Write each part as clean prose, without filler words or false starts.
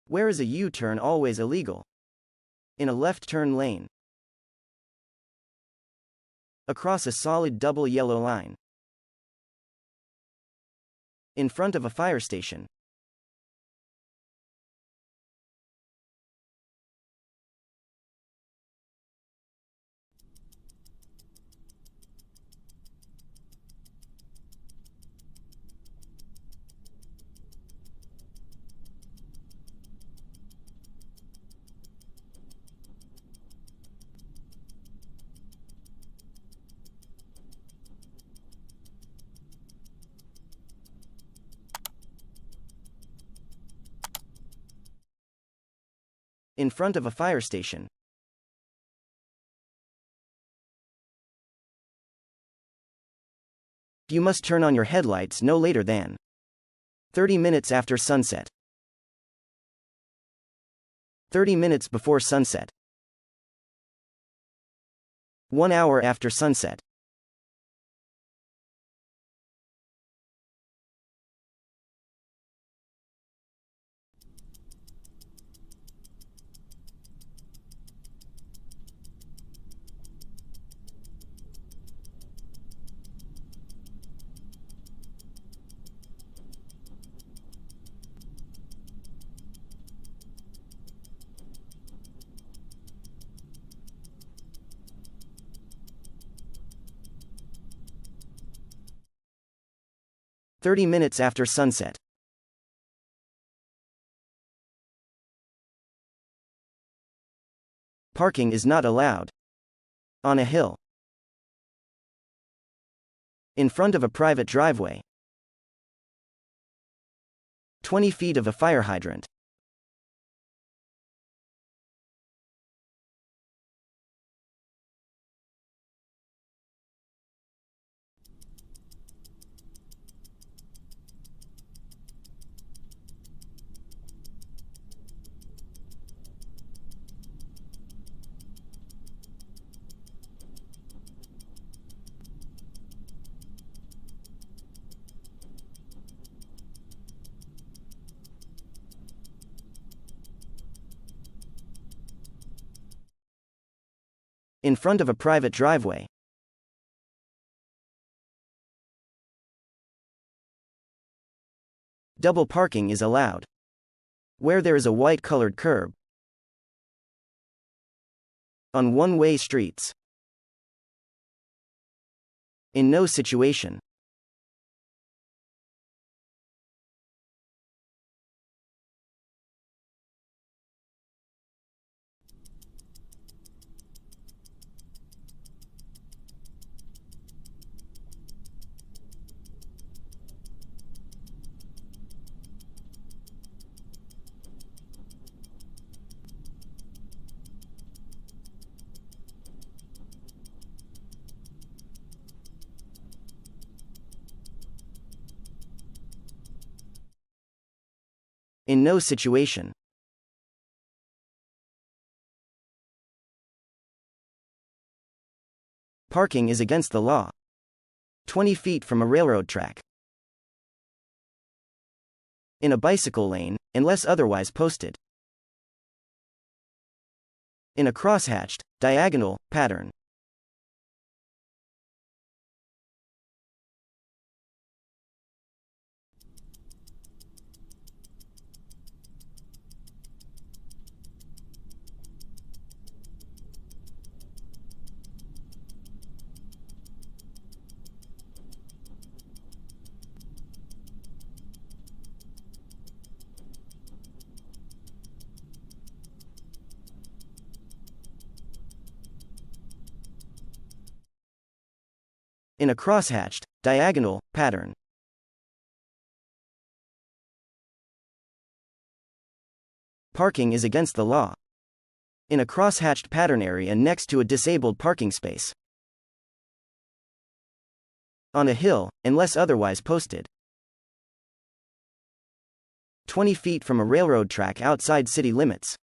Where is a U-turn always illegal? In a left turn lane. Across a solid double yellow line. In front of a fire station. In front of a fire station. You must turn on your headlights no later than 30 minutes after sunset. 30 minutes before sunset. 1 hour after sunset. "30 minutes after sunset." Parking is not allowed. On a hill. In front of a private driveway. 20 feet of a fire hydrant. In front of a private driveway. Double parking is allowed. Where there is a white-colored curb. On one-way streets. In no situation. In no situation. Parking is against the law. 20 feet from a railroad track. In a bicycle lane, unless otherwise posted. In a crosshatched, diagonal pattern. In a crosshatched, diagonal pattern. Parking is against the law. In a crosshatched pattern area next to a disabled parking space. On a hill, unless otherwise posted. 20 feet from a railroad track outside city limits.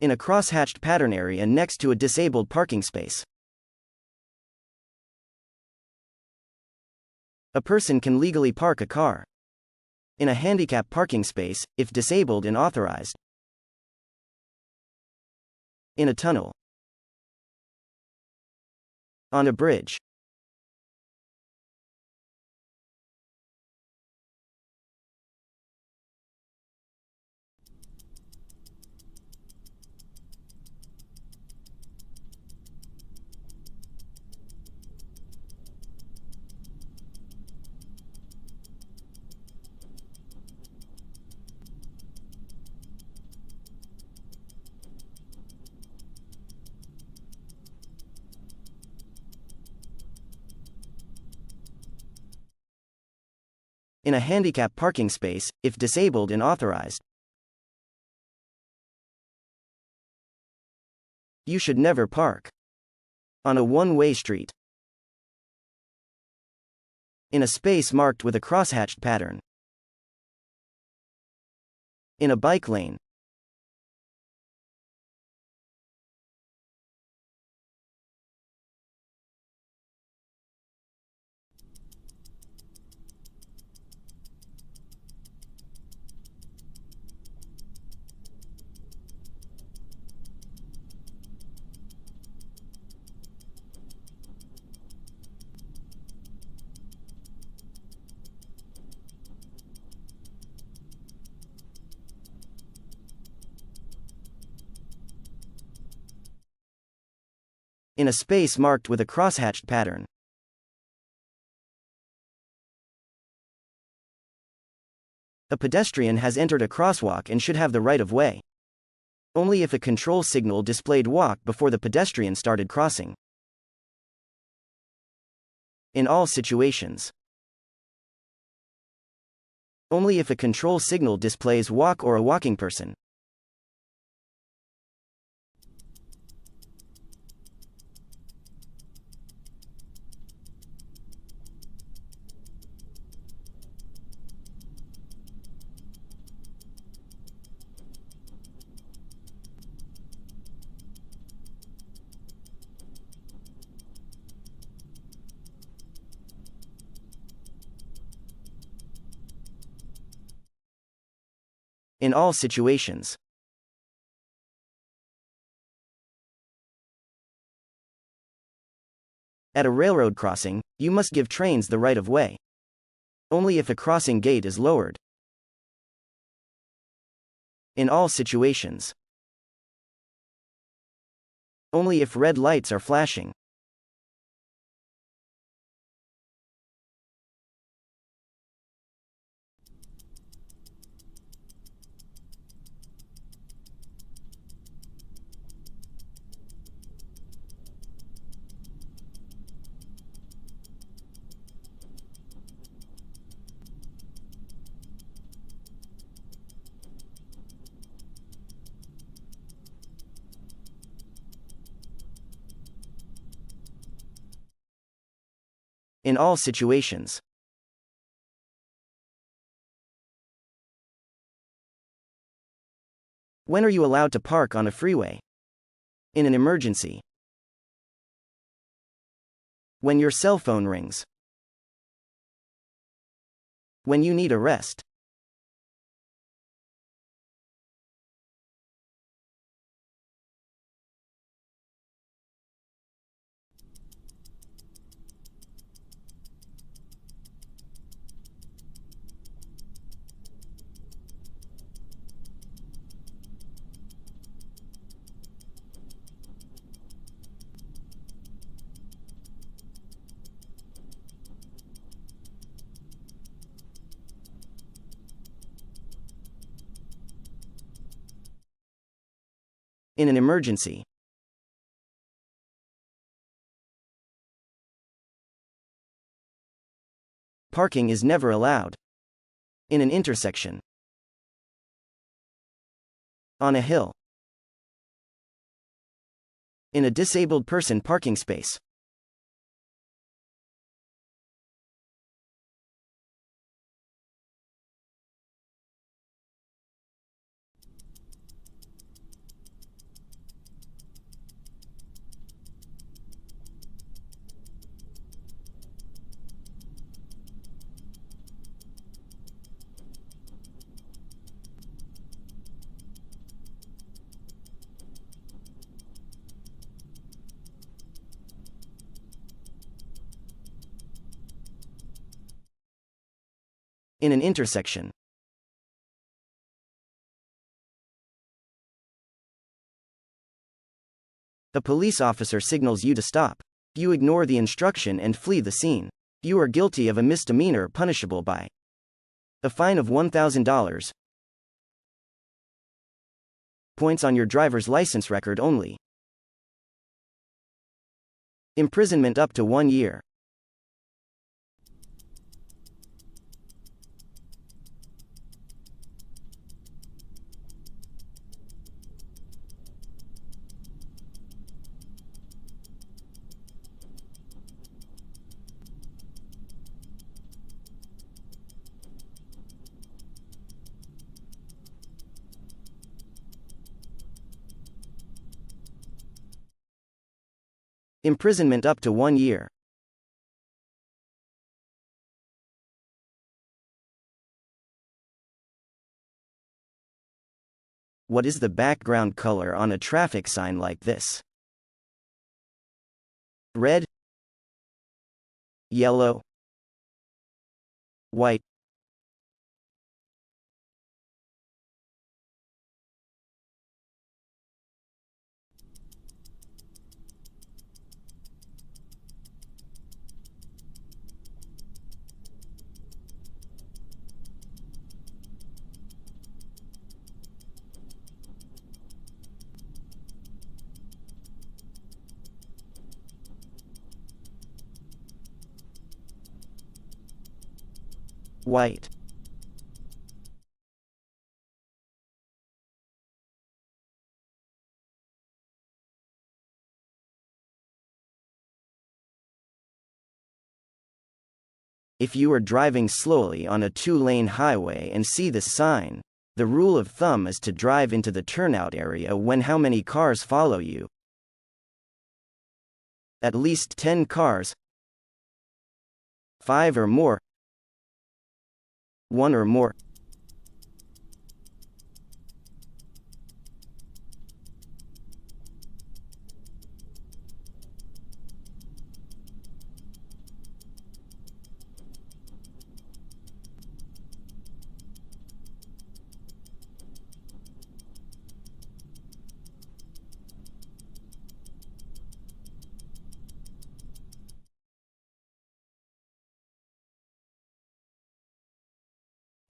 In a cross-hatched pattern area next to a disabled parking space. A person can legally park a car in a handicap parking space, if disabled and authorized. In a tunnel. On a bridge. In a handicap parking space, if disabled and authorized. You should never park on a one-way street. In a space marked with a crosshatched pattern. In a bike lane. In a space marked with a crosshatched pattern. A pedestrian has entered a crosswalk and should have the right of way. Only if a control signal displayed walk before the pedestrian started crossing. In all situations. Only if a control signal displays walk or a walking person. In all situations. At a railroad crossing, you must give trains the right of way. Only if a crossing gate is lowered. In all situations. Only if red lights are flashing. In all situations. When are you allowed to park on a freeway? In an emergency. When your cell phone rings. When you need a rest. In an emergency. Parking is never allowed. In an intersection. On a hill. In a disabled person parking space. In an intersection. A police officer signals you to stop. You ignore the instruction and flee the scene. You are guilty of a misdemeanor punishable by a fine of $1,000. Points on your driver's license record only. Imprisonment up to 1 year. Imprisonment up to 1 year. What is the background color on a traffic sign like this? Red, yellow, white. White. If you are driving slowly on a 2-lane highway and see this sign, the rule of thumb is to drive into the turnout area when how many cars follow you? At least 10 cars. 5 or more. 1 or more.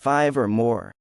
Five or more.